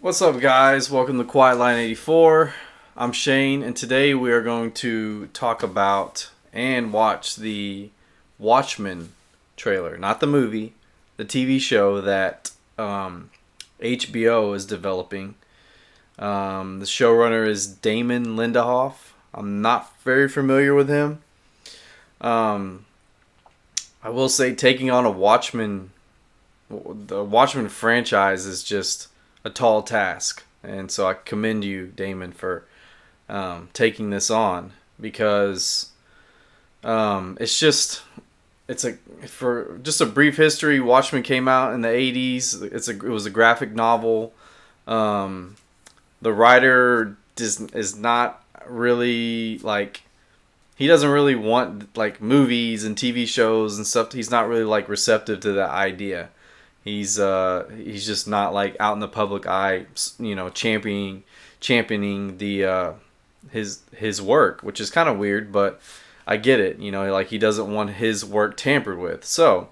What's up, guys? Welcome to Quiet Line 84. I'm Shane, and today we are going to talk about and watch the Watchmen trailer. Not the movie, the TV show that HBO is developing. The showrunner is Damon Lindelof. I'm not very familiar with him. I will say taking on the Watchmen franchise is just a tall task. And so I commend you, Damon, for taking this on because it's a for just a brief history. Watchmen came out in the 80s. It was a graphic novel. The writer is not really like he doesn't really want like movies and TV shows and stuff. He's not really like receptive to that idea. He's just not like out in the public eye, championing the his work, which is kind of weird, but I get it. Like he doesn't want his work tampered with. So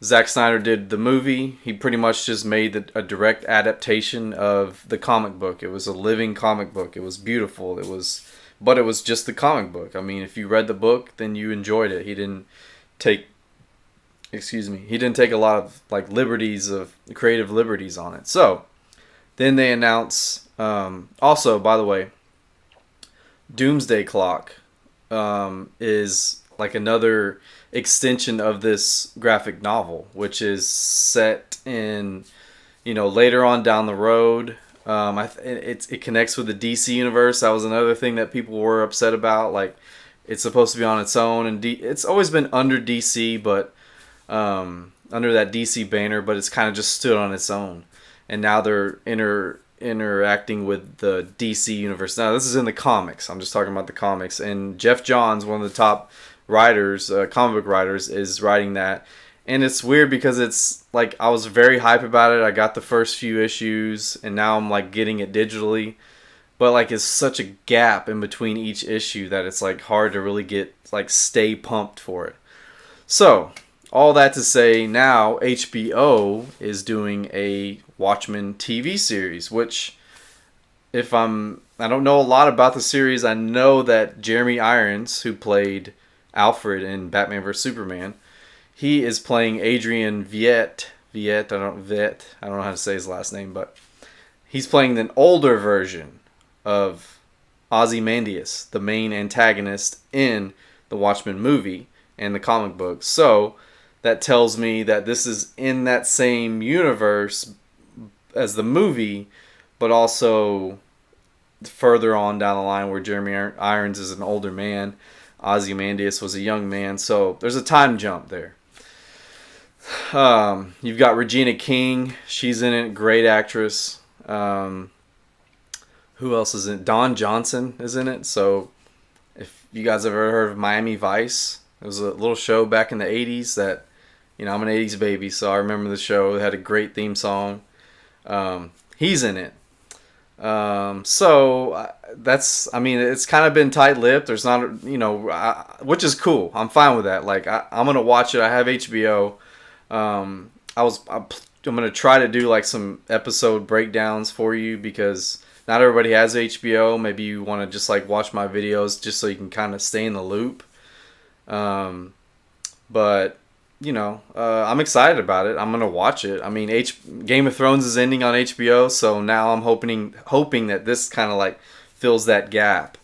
Zack Snyder did the movie. He pretty much just made a direct adaptation of the comic book. It was a living comic book. It was beautiful. But it was just the comic book. I mean, if you read the book, then you enjoyed it. He didn't take a lot of like creative liberties on it. So then they announce, also, by the way, Doomsday Clock is like another extension of this graphic novel, which is set in, later on down the road. It connects with the DC universe. That was another thing that people were upset about. Like, it's supposed to be on its own, and it's always been under DC, but under that DC banner, but it's kind of just stood on its own. And now they're interacting with the DC universe. Now, this is in the comics. I'm just talking about the comics. And Jeff Johns, one of the top writers, comic book writers, is writing that. And it's weird because it's like I was very hype about it. I got the first few issues, and now I'm like getting it digitally. But like it's such a gap in between each issue that it's like hard to really stay pumped for it. So all that to say, now HBO is doing a Watchmen TV series, which I don't know a lot about the series. I know that Jeremy Irons, who played Alfred in Batman vs Superman, he is playing Adrian Viet. I don't know how to say his last name, but he's playing an older version of Ozymandias, the main antagonist in the Watchmen movie and the comic book. So that tells me that this is in that same universe as the movie, but also further on down the line where Jeremy Irons is an older man. Ozymandias was a young man, so there's a time jump there. You've got Regina King. She's in it. Great actress. Who else is in it? Don Johnson is in it. So if you guys have ever heard of Miami Vice, it was a little show back in the 80s that, I'm an 80s baby, so I remember the show. It had a great theme song. He's in it. It's kind of been tight-lipped. There's not, which is cool. I'm fine with that. Like, I'm going to watch it. I have HBO. I'm going to try to do like some episode breakdowns for you because not everybody has HBO. Maybe you want to just like watch my videos just so you can kind of stay in the loop. But I'm excited about it. I'm gonna watch it. I mean, Game of Thrones is ending on HBO, so now I'm hoping that this kind of like fills that gap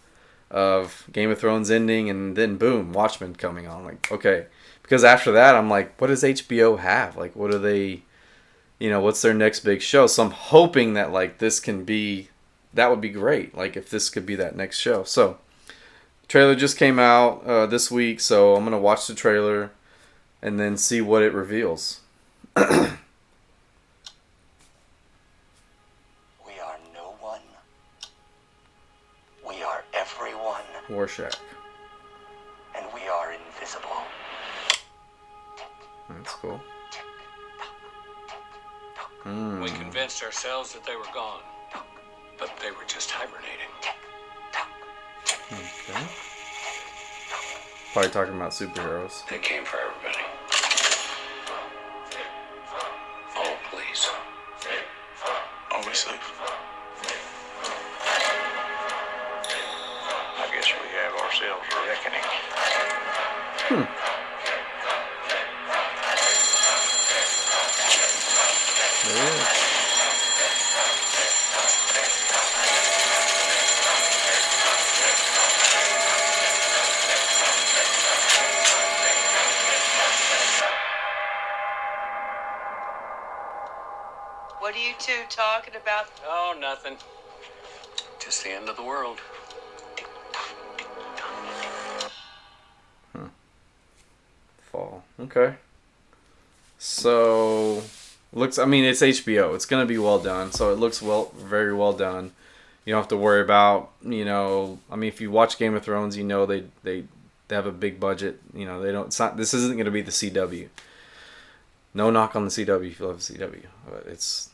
of Game of Thrones ending and then boom, Watchmen coming on. Like, okay, because after that, I'm like, what does HBO have? Like, what are they? What's their next big show? So I'm hoping that like that would be great. Like if this could be that next show. So, trailer just came out this week, so I'm gonna watch the trailer and then see what it reveals. We are no one. We are everyone. Rorschach. And we are invisible. That's cool. We convinced ourselves that they were gone, but they were just hibernating. Okay. Probably talking about superheroes. They came for everybody. Oh, please. Always safe. What are you two talking about? Oh, nothing. Just the end of the world. Fall. Okay. So I mean, it's HBO. It's gonna be well done. So it looks very well done. You don't have to worry about, I mean, if you watch Game of Thrones, they have a big budget. They don't. This isn't gonna be the CW. No knock on the CW if you love the CW, but it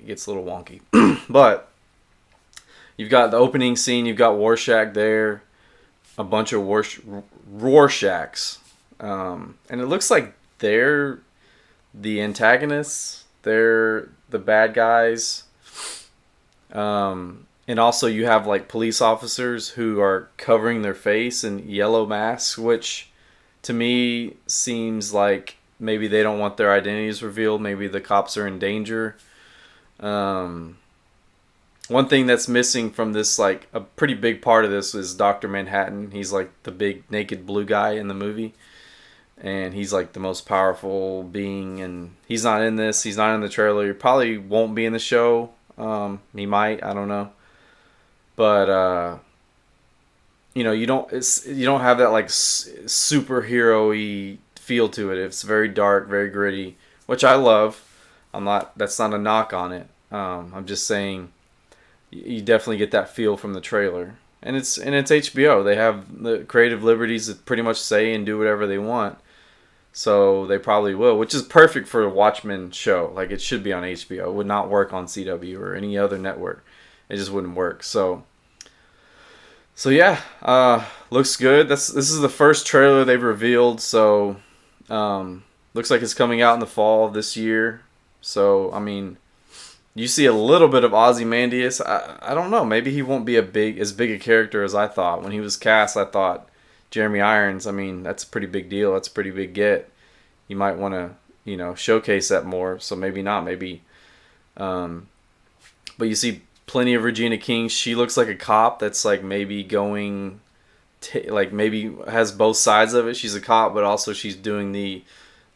gets a little wonky. But you've got the opening scene. You've got Rorschach there, a bunch of Rorschachs, and it looks like they're the antagonists. They're the bad guys. And also you have like police officers who are covering their face in yellow masks, which to me seems like maybe they don't want their identities revealed. Maybe the cops are in danger. One thing that's missing from this, like a pretty big part of this, is Dr. Manhattan. He's like the big naked blue guy in the movie. And he's like the most powerful being. And he's not in this. He's not in the trailer. He probably won't be in the show. He might. I don't know. But you don't have that like superhero-y feel to it. It's very dark, very gritty, which I love. That's not a knock on it. I'm just saying you definitely get that feel from the trailer. And it's HBO. They have the creative liberties to pretty much say and do whatever they want. So they probably will, which is perfect for a Watchmen show. Like, it should be on HBO. It would not work on CW or any other network. It just wouldn't work. So yeah, looks good. This is the first trailer they've revealed. So looks like it's coming out in the fall of this year. So I mean, you see a little bit of Ozymandias. I don't know. Maybe he won't be as big a character as I thought. When he was cast, I thought Jeremy Irons, I mean, that's a pretty big deal. That's a pretty big get. You might want to, showcase that more. So maybe not. Maybe. But you see plenty of Regina King. She looks like a cop that's like maybe going, like maybe has both sides of it. She's a cop, but also she's doing the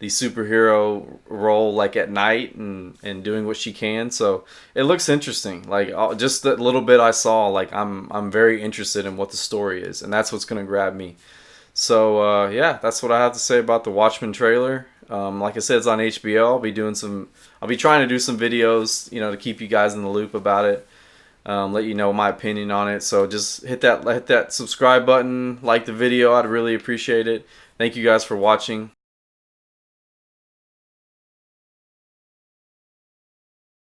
superhero role like at night and doing what she can. So it looks interesting. Like just that little bit I saw, like I'm very interested in what the story is, and that's what's going to grab me. So yeah, that's what I have to say about the Watchmen trailer. Like I said, it's on HBO. I'll be trying to do some videos, to keep you guys in the loop about it. Let you know my opinion on it. So just hit that subscribe button, like the video. I'd really appreciate it. Thank you guys for watching.